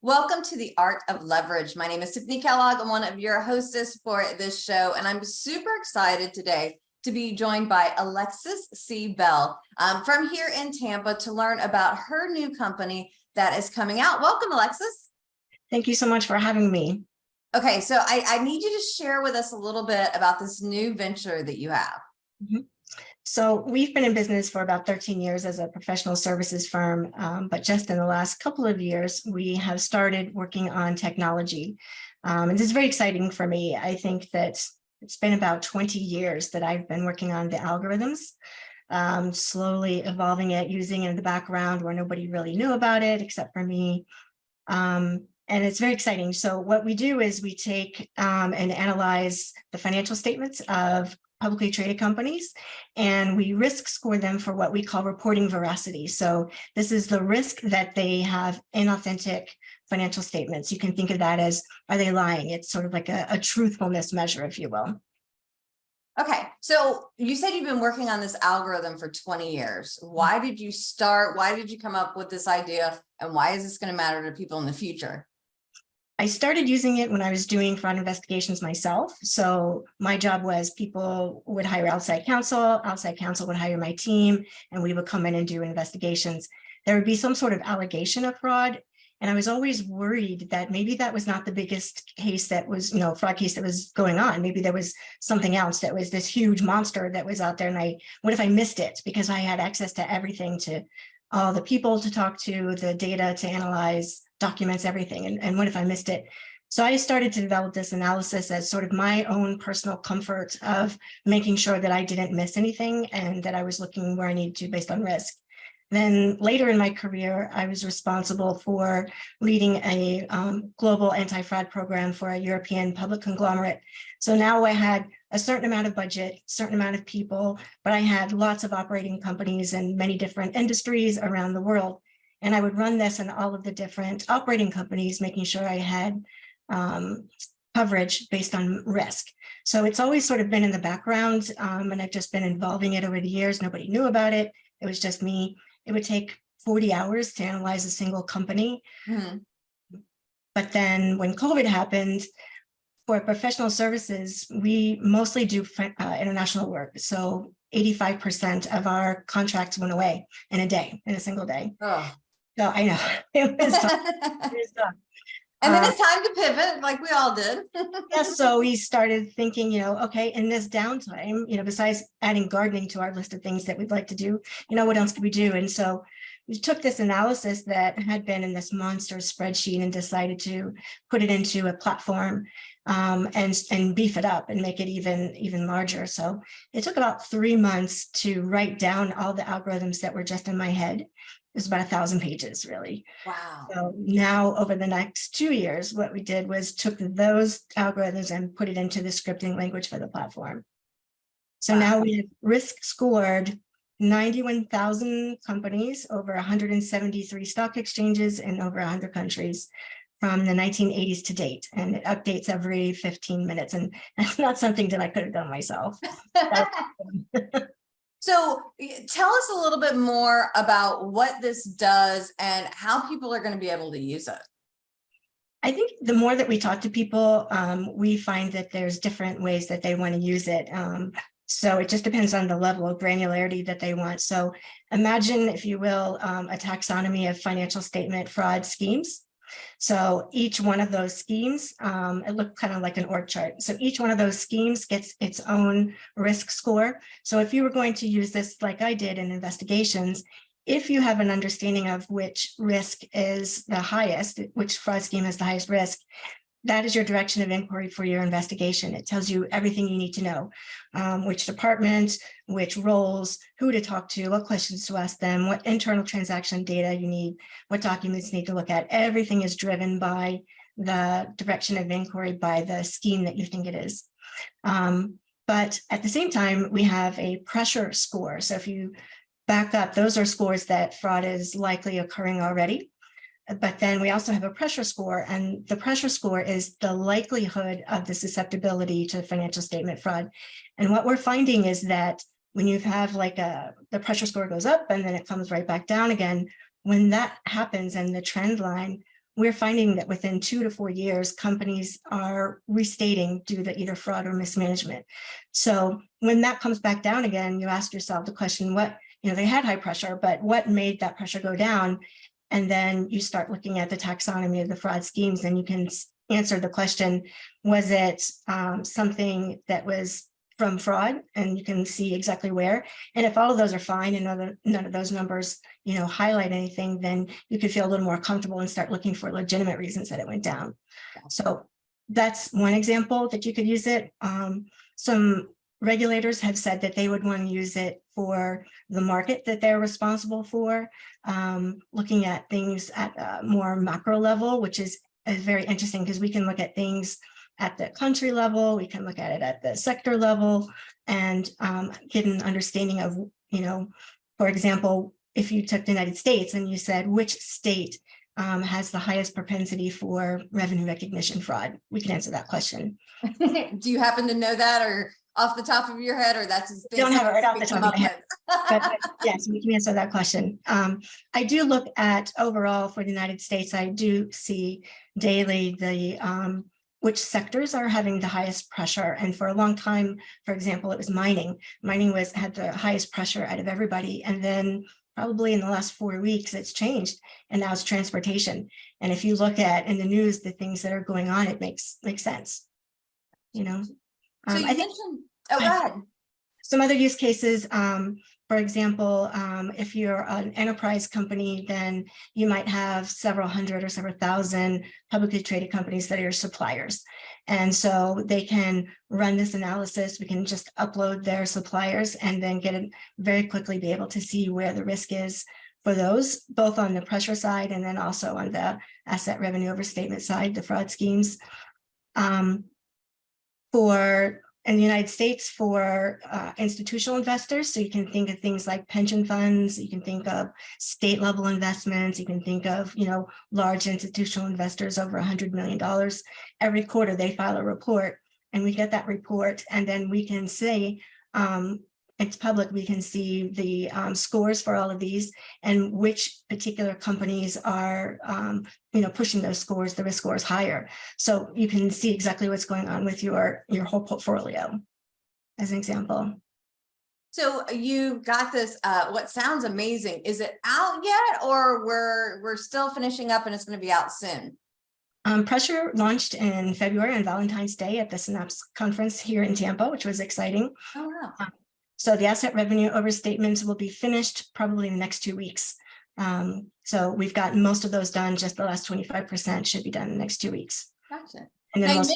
Welcome to the Art of Leverage. My name is Tiffanie Kellog. I'm one of your hostess for this show, and I'm super excited today to be joined by Alexis C. Bell from here in Tampa to learn about her new company that is coming out. Welcome, Alexis. Thank you so much for having me. Okay, so I need you to share with us a little bit about this new venture that you have. So we've been in business for about 13 years as a professional services firm, but just in the last couple of years, we have started working on technology. And this is very exciting for me. I think that it's been about 20 years that I've been working on the algorithms, slowly evolving it, using it in the background where nobody really knew about it except for me. And it's very exciting. So what we do is we take and analyze the financial statements of publicly traded companies, and we risk score them for what we call reporting veracity. So this is the risk that they have inauthentic financial statements. You can think of that as, are they lying? It's sort of like a truthfulness measure, if you will. Okay, so you said you've been working on this algorithm for 20 years. Why did you start? Why did you come up with this idea? And why is this going to matter to people in the future? I started using it when I was doing fraud investigations myself. So my job was people would hire outside counsel would hire my team, and we would come in and do investigations. There would be some sort of allegation of fraud. And I was always worried that maybe that was not the biggest case that was, fraud case that was going on. Maybe there was something else that was this huge monster that was out there. And what if I missed it? Because I had access to everything, to all the people to talk to, the data to analyze, documents, everything. And what if I missed it? So I started to develop this analysis as sort of my own personal comfort of making sure that I didn't miss anything and that I was looking where I needed to based on risk. Then later in my career, I was responsible for leading a global anti-fraud program for a European public conglomerate. So now I had a certain amount of budget, certain amount of people, but I had lots of operating companies in many different industries around the world. And I would run this in all of the different operating companies, making sure I had coverage based on risk. So it's always sort of been in the background, and I've just been involving it over the years. Nobody knew about it. It was just me. It would take 40 hours to analyze a single company. But then when COVID happened, for professional services, we mostly do international work. So 85% of our contracts went away in a single day. Oh. So I know it was tough. And then it's time to pivot, like we all did. Yes, so we started thinking, okay, in this downtime, besides adding gardening to our list of things that we'd like to do, what else could we do? And so we took this analysis that had been in this monster spreadsheet and decided to put it into a platform and beef it up and make it even larger. So it took about 3 months to write down all the algorithms that were just in my head. It was about 1,000 pages, really. Wow. So now over the next 2 years, what we did was took those algorithms and put it into the scripting language for the platform. So now we have risk scored 91,000 companies, over 173 stock exchanges in over 100 countries from the 1980s to date. And it updates every 15 minutes. And that's not something that I could have done myself. So tell us a little bit more about what this does and how people are going to be able to use it. I think the more that we talk to people, we find that there's different ways that they want to use it. So it just depends on the level of granularity that they want. So imagine, if you will, a taxonomy of financial statement fraud schemes. So each one of those schemes, it looked kind of like an org chart. So each one of those schemes gets its own risk score. So if you were going to use this like I did in investigations, if you have an understanding of which risk is the highest, which fraud scheme has the highest risk, that is your direction of inquiry for your investigation. It tells you everything you need to know, which department, which roles, who to talk to, what questions to ask them, what internal transaction data you need, what documents you need to look at. Everything is driven by the direction of inquiry, by the scheme that you think it is. But at the same time, we have a pressure score. So if you back up, those are scores that fraud is likely occurring already. But then we also have a pressure score, and the pressure score is the likelihood of the susceptibility to financial statement fraud. And what we're finding is that when you have the pressure score goes up and then it comes right back down again, when that happens and the trend line, we're finding that within 2 to 4 years, companies are restating due to either fraud or mismanagement. So when that comes back down again, you ask yourself the question, what, they had high pressure, but what made that pressure go down? And then you start looking at the taxonomy of the fraud schemes, and you can answer the question, was it something that was from fraud? And you can see exactly where. And if all of those are fine and none of those numbers, highlight anything, then you could feel a little more comfortable and start looking for legitimate reasons that it went down. So that's one example that you could use it. Some regulators have said that they would want to use it for the market that they're responsible for, looking at things at a more macro level, which is very interesting because we can look at things at the country level, we can look at it at the sector level, and get an understanding of, for example, if you took the United States and you said, which state has the highest propensity for revenue recognition fraud, we can answer that question. Do you happen to know that, or off the top of your head, or that's just don't have it right off the top of my head? But yes, we can answer that question. I do look at overall for the United States. I do see daily the which sectors are having the highest pressure. And for a long time, for example, it was mining. Mining had the highest pressure out of everybody. And then probably in the last 4 weeks, it's changed. And now it's transportation. And if you look at in the news, the things that are going on, it makes sense. So you mentioned, go ahead. Some other use cases, for example, if you're an enterprise company, then you might have several hundred or several thousand publicly traded companies that are your suppliers. And so they can run this analysis. We can just upload their suppliers and then get it very quickly, be able to see where the risk is for those, both on the pressure side and then also on the asset revenue overstatement side, the fraud schemes. In the United States, for institutional investors, so you can think of things like pension funds, you can think of state level investments, you can think of large institutional investors over $100 million. Every quarter they file a report, and we get that report, and then we can say it's public. We can see the scores for all of these and which particular companies are pushing those scores, the risk scores higher. So you can see exactly what's going on with your whole portfolio, as an example. So you got this, what sounds amazing. Is it out yet, or we're still finishing up and it's going to be out soon? Pressure launched in February on Valentine's Day at the Synapse conference here in Tampa, which was exciting. Oh, wow. So the asset revenue overstatements will be finished probably in the next 2 weeks. So we've gotten most of those done. Just the last 25% should be done in the next 2 weeks. Gotcha. And then that's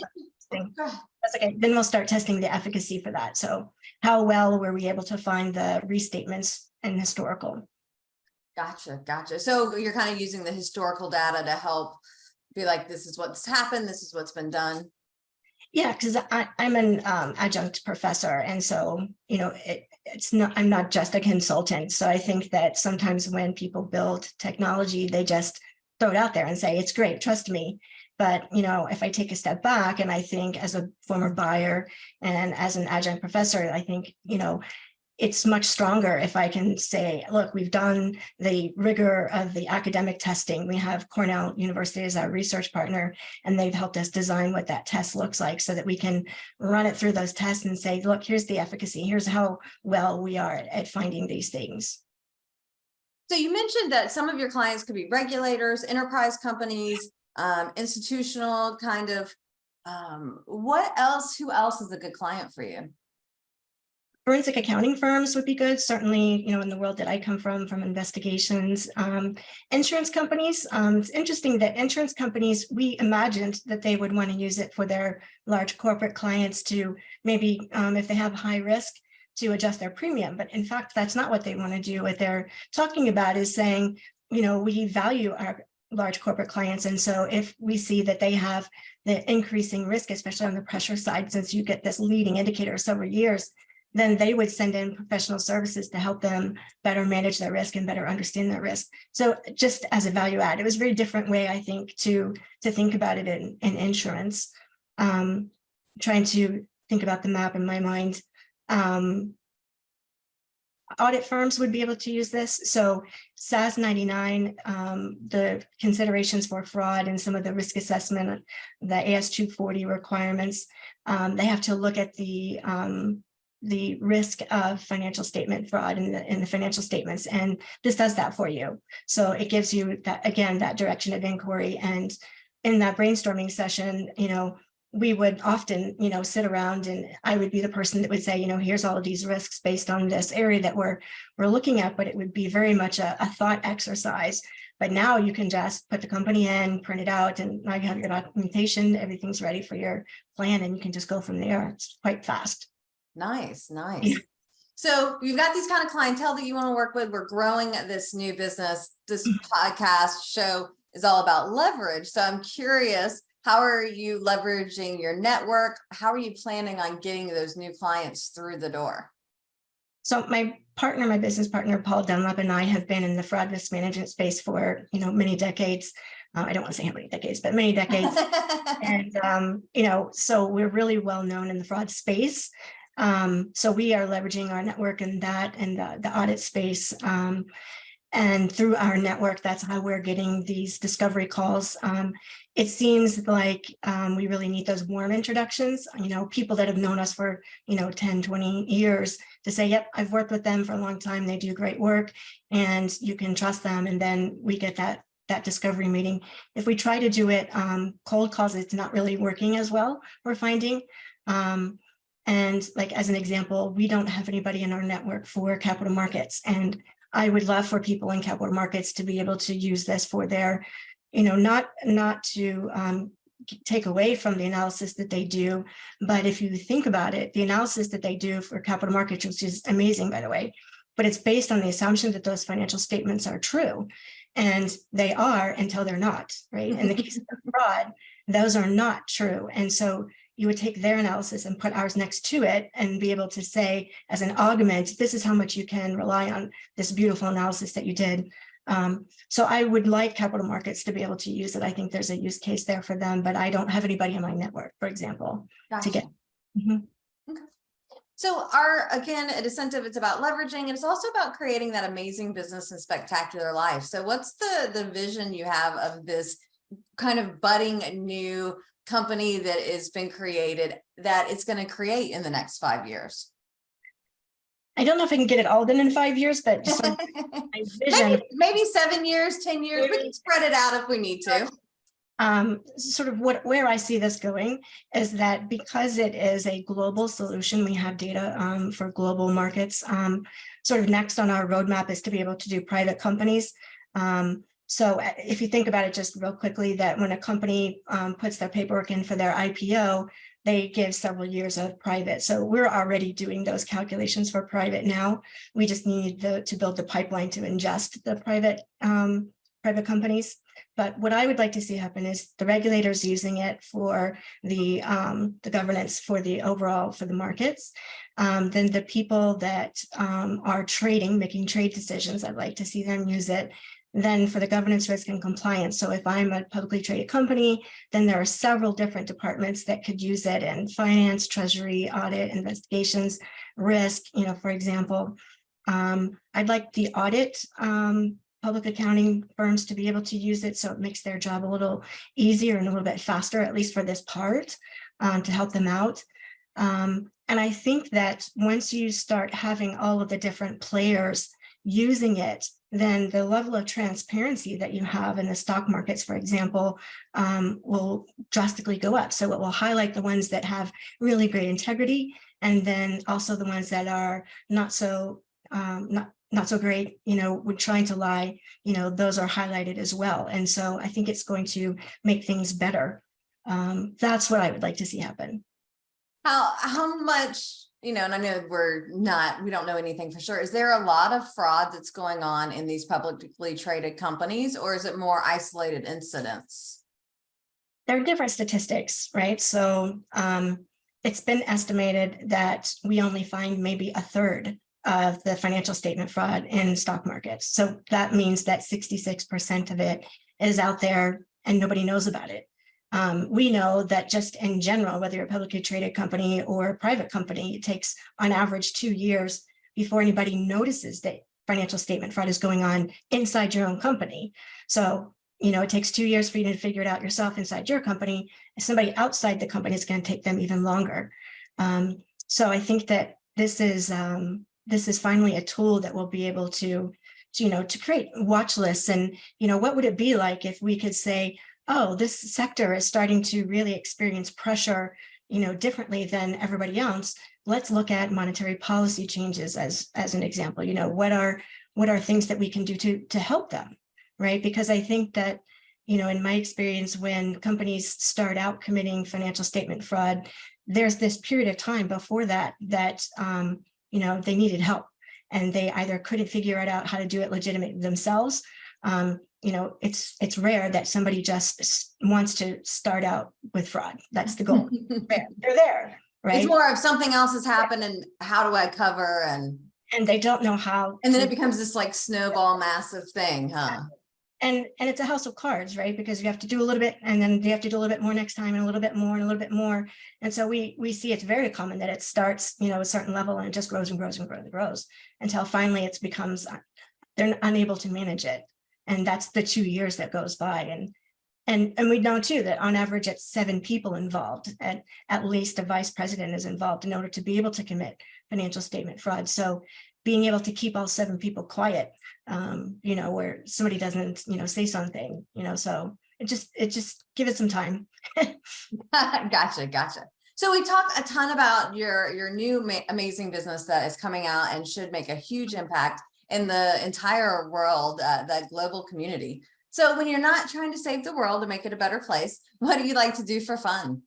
okay. Then we'll start testing the efficacy for that. So how well were we able to find the restatements and historical? Gotcha. So you're kind of using the historical data to help be like, this is what's happened, this is what's been done. Yeah, because I'm an adjunct professor, and so I'm not just a consultant. So I think that sometimes when people build technology, they just throw it out there and say it's great, trust me. But if I take a step back and I think as a former buyer and as an adjunct professor, I think it's much stronger if I can say, look, we've done the rigor of the academic testing. We have Cornell University as our research partner, and they've helped us design what that test looks like so that we can run it through those tests and say, look, here's the efficacy. Here's how well we are at finding these things. So you mentioned that some of your clients could be regulators, enterprise companies, institutional kind of, who else is a good client for you? Forensic accounting firms would be good, certainly, in the world that I come from investigations. Insurance companies, it's interesting that insurance companies, we imagined that they would want to use it for their large corporate clients to maybe, if they have high risk, to adjust their premium. But in fact, that's not what they want to do. What they're talking about is saying, we value our large corporate clients. And so if we see that they have the increasing risk, especially on the pressure side, since you get this leading indicator several years, then they would send in professional services to help them better manage their risk and better understand their risk. So just as a value add, it was a very different way, I think, to think about it in insurance. Trying to think about the map in my mind. audit firms would be able to use this. So SAS 99, the considerations for fraud and some of the risk assessment, the AS 240 requirements, they have to look at the risk of financial statement fraud in the financial statements. And this does that for you. So it gives you that, again, that direction of inquiry. And in that brainstorming session, we would often, sit around and I would be the person that would say, here's all of these risks based on this area that we're looking at, but it would be very much a thought exercise. But now you can just put the company in, print it out, and now you have your documentation, everything's ready for your plan, and you can just go from there. It's quite fast. Nice. Yeah. So you've got these kind of clientele that you want to work with. We're growing this new business. This podcast show is all about leverage. So I'm curious, how are you leveraging your network? How are you planning on getting those new clients through the door? So my business partner, Paul Dunlap, and I have been in the fraud risk management space for, many decades. I don't want to say how many decades, but many decades. And, so we're really well known in the fraud space. So we are leveraging our network in that and the audit space. And through our network, that's how we're getting these discovery calls. It seems like we really need those warm introductions, people that have known us for, 10, 20 years to say, yep, I've worked with them for a long time. They do great work and you can trust them. And then we get that discovery meeting. If we try to do it cold calls, it's not really working as well, we're finding. And like, as an example, we don't have anybody in our network for capital markets. And I would love for people in capital markets to be able to use this for their, not to take away from the analysis that they do. But if you think about it, the analysis that they do for capital markets, which is amazing, by the way, but it's based on the assumption that those financial statements are true. And they are until they're not, right? In the case of fraud, those are not true. And so you would take their analysis and put ours next to it and be able to say, as an augment, this is how much you can rely on this beautiful analysis that you did. So I would like capital markets to be able to use it. I think there's a use case there for them, but I don't have anybody in my network, for example, Gotcha. to get. Okay. So again, at Asentiv, it's about leveraging, and it's also about creating that amazing business and spectacular life. So what's the vision you have of this kind of budding new company that has been created that it's going to create in the next 5 years? I don't know if I can get it all done in 5 years, but just my vision. maybe 7 years, 10 years, we can spread it out if we need to. Sort of where I see this going is that because it is a global solution, we have data for global markets. Sort of next on our roadmap is to be able to do private companies. So if you think about it just real quickly, that when a company puts their paperwork in for their IPO, they give several years of private. So we're already doing those calculations for private now. We just need to build the pipeline to ingest the private companies. But what I would like to see happen is the regulators using it for the governance for the overall for the markets. Then the people that are trading, making trade decisions, I'd like to see them use it. Then for the governance, risk, and compliance. So if I'm a publicly traded company, then there are several different departments that could use it in finance, treasury, audit, investigations, risk, for example. I'd like the audit public accounting firms to be able to use it so it makes their job a little easier and a little bit faster, at least for this part, to help them out. And I think that once you start having all of the different players using it, then the level of transparency that you have in the stock markets, for example, will drastically go up. So it will highlight the ones that have really great integrity, and then also the ones that are not so great, with trying to lie, those are highlighted as well. And so I think it's going to make things better. That's what I would like to see happen. How much, and I know we don't know anything for sure. Is there a lot of fraud that's going on in these publicly traded companies, or is it more isolated incidents? There are different statistics, right? So it's been estimated that we only find maybe a third of the financial statement fraud in stock markets. So that means that 66% of it is out there and nobody knows about it. We know that just in general, whether you're a publicly traded company or a private company, it takes on average 2 years before anybody notices that financial statement fraud is going on inside your own company. So, it takes 2 years for you to figure it out yourself inside your company. Somebody outside the company is going to take them even longer. So I think that this is finally a tool that will be able to create watch lists. And, what would it be like if we could say, oh, this sector is starting to really experience pressure, differently than everybody else. Let's look at monetary policy changes as an example. What are things that we can do to help them, right? Because I think that, in my experience, when companies start out committing financial statement fraud, there's this period of time before that they needed help, and they either couldn't figure out how to do it legitimately themselves. It's rare that somebody just wants to start out with fraud. That's the goal. They're there, right? It's more of something else has happened, and how do I cover, and they don't know how. And then it becomes this like snowball massive thing, huh? And it's a house of cards, right? Because you have to do a little bit, and then you have to do a little bit more next time, and a little bit more, and a little bit more. And so we see it's very common that it starts, a certain level, and it just grows and grows and grows and grows until finally it becomes, they're unable to manage it. And that's the 2 years that goes by. And we know too that on average it's 7 people involved, and at least a vice president is involved in order to be able to commit financial statement fraud. So being able to keep all 7 people quiet, where somebody doesn't, say something, so it just give it some time. Gotcha. So we talked a ton about your new amazing business that is coming out and should make a huge impact in the entire world, the global community. So when you're not trying to save the world or make it a better place, what do you like to do for fun?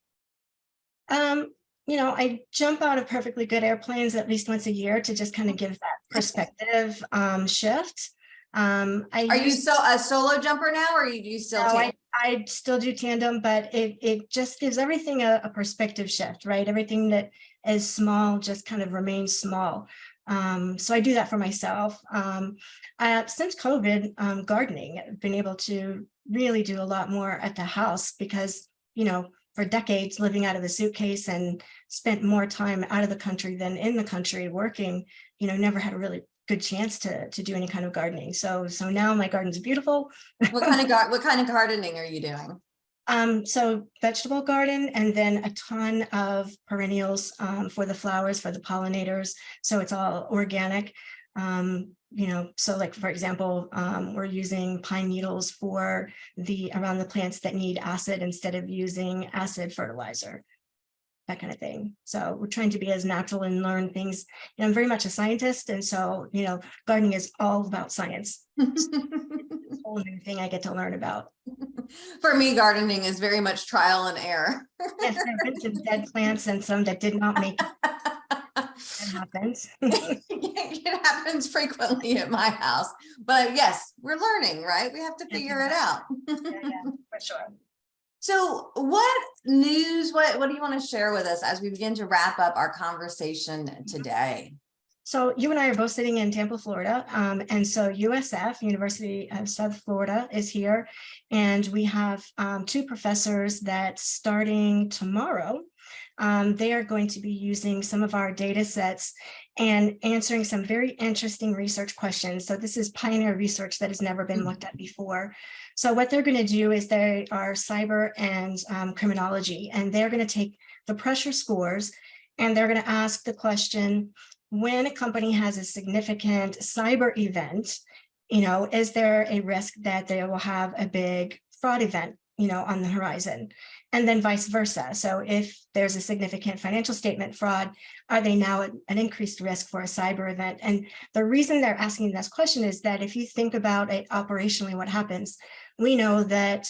I jump out of perfectly good airplanes at least once a year to just kind of give that perspective shift. Are you a solo jumper now, or do you still? No, I still do tandem, but it just gives everything a perspective shift, right? Everything that is small just kind of remains small. So I do that for myself. Since COVID, gardening, I've been able to really do a lot more at the house because, for decades living out of a suitcase and spent more time out of the country than in the country working, never had a really good chance to do any kind of gardening. So now my garden's beautiful. What kind of gardening are you doing? So vegetable garden, and then a ton of perennials for the flowers, for the pollinators. So it's all organic. So like, for example, we're using pine needles around the plants that need acid instead of using acid fertilizer, that kind of thing. So we're trying to be as natural and learn things. I'm very much a scientist. And so, gardening is all about science. It's a whole new thing I get to learn about. For me, gardening is very much trial and error. Yes, there have been some dead plants and some that did not make it. It happens. It happens frequently at my house, but yes, we're learning, right? We have to figure it out. Yeah, for sure. So what news, what do you want to share with us as we begin to wrap up our conversation today? So you and I are both sitting in Tampa, Florida. And so USF, University of South Florida, is here. And we have 2 professors that starting tomorrow, they are going to be using some of our data sets and answering some very interesting research questions. So this is pioneer research that has never been looked at before. So what they're going to do is they are cyber and criminology, and they're going to take the pressure scores and they're going to ask the question, when a company has a significant cyber event, is there a risk that they will have a big fraud event, on the horizon? And then vice versa. So if there's a significant financial statement fraud, are they now at an increased risk for a cyber event? And the reason they're asking this question is that if you think about it operationally, what happens, we know that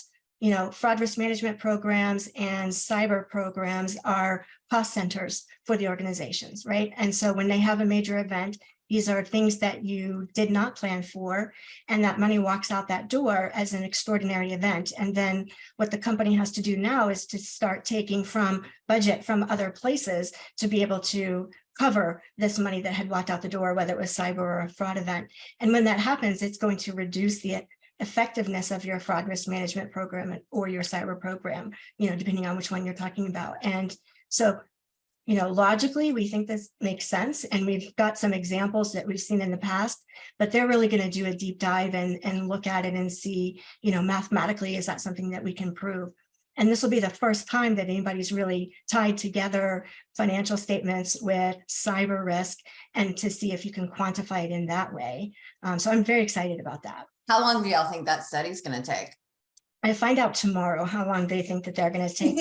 fraud risk management programs and cyber programs are cost centers for the organizations, right? And so when they have a major event, these are things that you did not plan for, and that money walks out that door as an extraordinary event. And then what the company has to do now is to start taking from budget from other places to be able to cover this money that had walked out the door, whether it was cyber or a fraud event. And when that happens, it's going to reduce the effectiveness of your fraud risk management program or your cyber program, depending on which one you're talking about. And so logically, we think this makes sense. And we've got some examples that we've seen in the past, but they're really going to do a deep dive and look at it and see, mathematically, is that something that we can prove? And this will be the first time that anybody's really tied together financial statements with cyber risk, and to see if you can quantify it in that way. So I'm very excited about that. How long do y'all think that study's going to take? I find out tomorrow how long they think that they're going to take,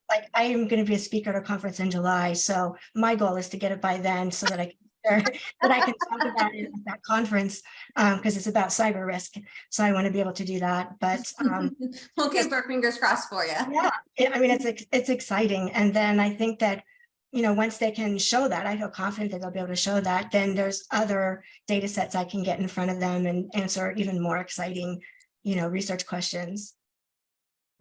but I am going to be a speaker at a conference in July. So my goal is to get it by then, so that I can talk about it at that conference, because it's about cyber risk. So I want to be able to do that. But we'll keep our fingers crossed for you. Yeah, I mean, it's exciting. And then I think that, once they can show that, I feel confident that they'll be able to show that, then there's other data sets I can get in front of them and answer even more exciting research questions.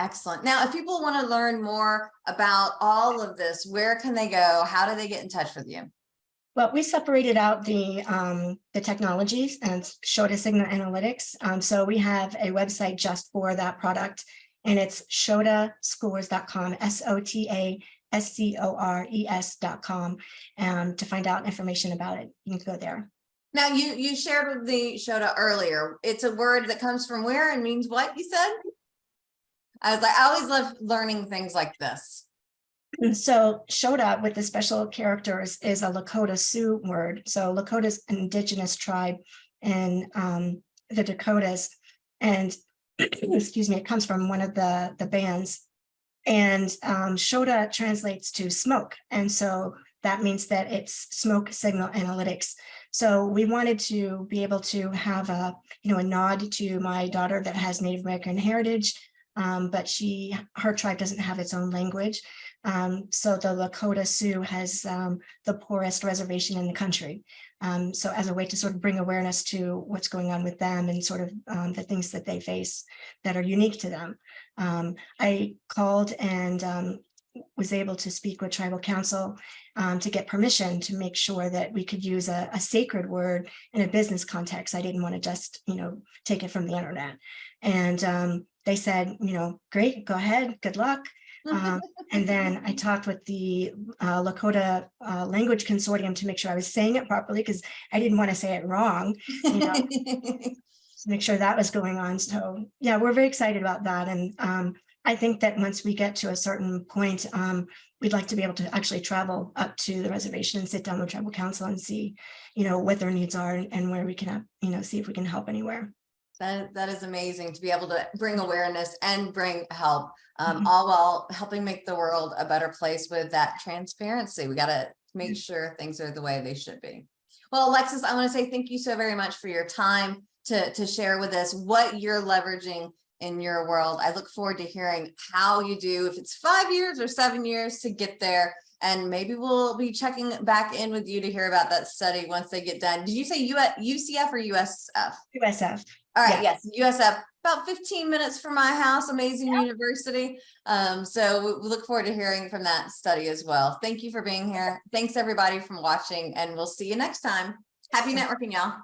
Excellent. Now, if people want to learn more about all of this, where can they go? How do they get in touch with you? Well, we separated out the technologies and showed a signal analytics. So we have a website just for that product, and it's shotascores.com, SOTASCORES.com, to find out information about it. You can go there. Now, you shared with the Shota earlier. It's a word that comes from where and means what, you said? I was like, I always love learning things like this. So Shota, with the special characters, is a Lakota Sioux word. So Lakota is an indigenous tribe in the Dakotas, and excuse me, it comes from one of the bands. And Shota translates to smoke, and so that means that it's smoke signal analytics. So we wanted to be able to have a nod to my daughter that has Native American heritage, but her tribe doesn't have its own language. So the Lakota Sioux has the poorest reservation in the country. So as a way to sort of bring awareness to what's going on with them, and sort of the things that they face that are unique to them. I called and was able to speak with tribal council to get permission to make sure that we could use a sacred word in a business context. I didn't want to just, take it from the internet. And they said, great, go ahead, good luck. And then I talked with the Lakota Language Consortium to make sure I was saying it properly, because I didn't want to say it wrong, to make sure that was going on. So yeah, we're very excited about that. And I think that once we get to a certain point, we'd like to be able to actually travel up to the reservation and sit down with tribal council and see, what their needs are, and where we can, see if we can help anywhere. That is amazing to be able to bring awareness and bring help, all while helping make the world a better place with that transparency. We got to make sure things are the way they should be. Well, Alexis, I want to say thank you so very much for your time to share with us what you're leveraging in your world. I look forward to hearing how you do, if it's 5 years or 7 years to get there. And maybe we'll be checking back in with you to hear about that study once they get done. Did you say UCF or USF? USF. All right, yes, USF, about 15 minutes from my house, amazing university. So we look forward to hearing from that study as well. Thank you for being here. Thanks everybody for watching, and we'll see you next time. Happy networking, y'all.